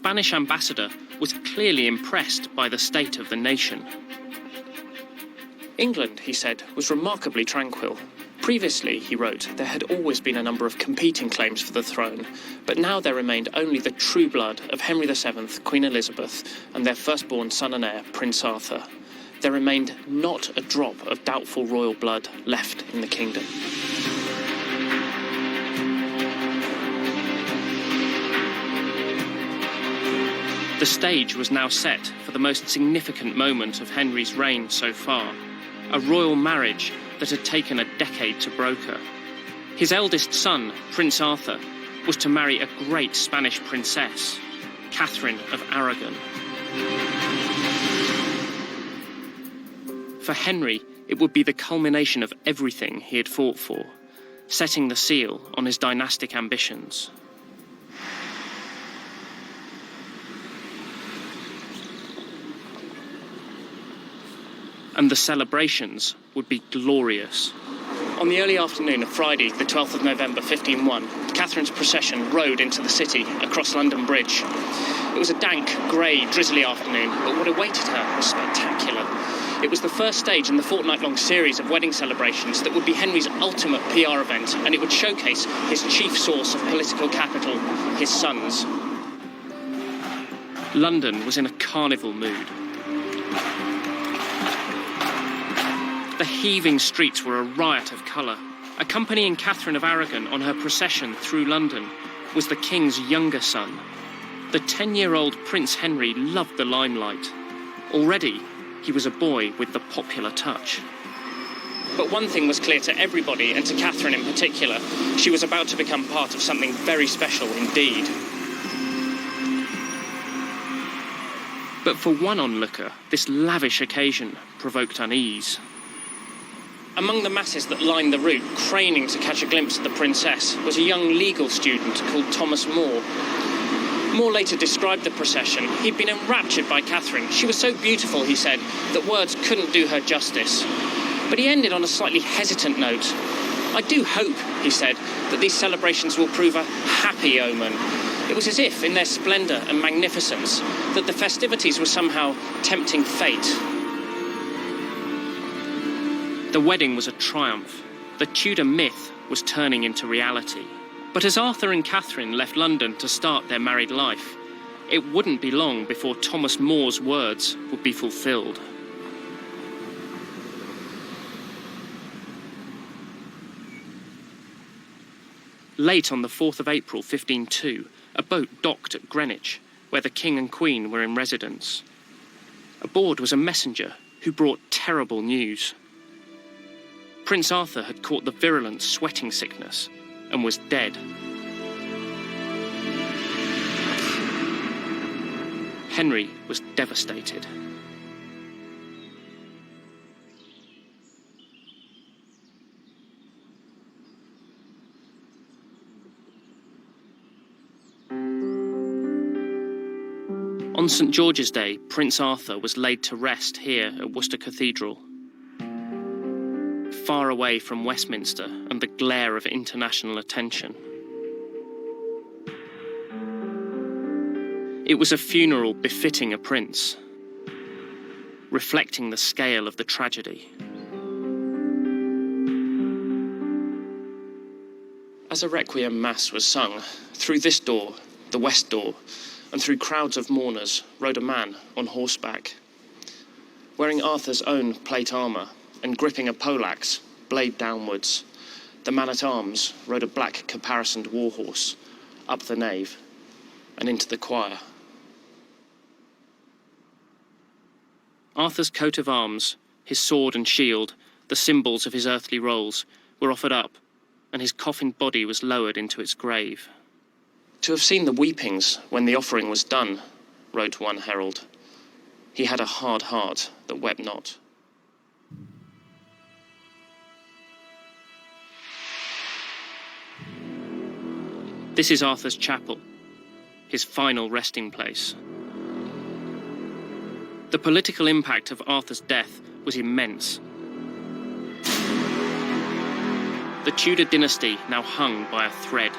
Spanish ambassador was clearly impressed by the state of the nation. England, he said, was remarkably tranquil. Previously, he wrote, there had always been a number of competing claims for the throne, but now there remained only the true blood of Henry VII, Queen Elizabeth, and their firstborn son and heir, Prince Arthur. There remained not a drop of doubtful royal blood left in the kingdom. The stage was now set for the most significant moment of Henry's reign so far, a royal marriage that had taken a decade to broker. His eldest son, Prince Arthur, was to marry a great Spanish princess, Catherine of Aragon. For Henry, it would be the culmination of everything he had fought for, setting the seal on his dynastic ambitions. And the celebrations would be glorious. On the early afternoon of Friday, the 12th of November 1501, Catherine's procession rode into the city across London Bridge. It was a dank, grey, drizzly afternoon, but what awaited her was spectacular. It was the first stage in the fortnight-long series of wedding celebrations that would be Henry's ultimate PR event, and it would showcase his chief source of political capital, his sons. London was in a carnival mood. The heaving streets were a riot of colour. Accompanying Catherine of Aragon on her procession through London was the king's younger son. The 10-year-old Prince Henry loved the limelight. Already, he was a boy with the popular touch. But one thing was clear to everybody, and to Catherine in particular. She was about to become part of something very special indeed. But for one onlooker, this lavish occasion provoked unease. Among the masses that lined the route, craning to catch a glimpse of the princess, was a young legal student called Thomas More. More later described the procession. He'd been enraptured by Catherine. She was so beautiful, he said, that words couldn't do her justice. But he ended on a slightly hesitant note. I do hope, he said, that these celebrations will prove a happy omen. It was as if, in their splendour and magnificence, that the festivities were somehow tempting fate. The wedding was a triumph. The Tudor myth was turning into reality. But as Arthur and Catherine left London to start their married life, it wouldn't be long before Thomas More's words would be fulfilled. Late on the 4th of April 1502, a boat docked at Greenwich, where the King and Queen were in residence. Aboard was a messenger who brought terrible news. Prince Arthur had caught the virulent sweating sickness and was dead. Henry was devastated. On St. George's Day, Prince Arthur was laid to rest here at Worcester Cathedral, far away from Westminster and the glare of international attention. It was a funeral befitting a prince, reflecting the scale of the tragedy. As a requiem mass was sung, through this door, the west door, and through crowds of mourners rode a man on horseback. Wearing Arthur's own plate armour and gripping a poleaxe, blade downwards, the man-at-arms rode a black caparisoned warhorse up the nave and into the choir. Arthur's coat of arms, his sword and shield, the symbols of his earthly roles, were offered up, and his coffined body was lowered into its grave. To have seen the weepings when the offering was done, wrote one herald, he had a hard heart that wept not. This is Arthur's chapel, his final resting place. The political impact of Arthur's death was immense. The Tudor dynasty now hung by a thread.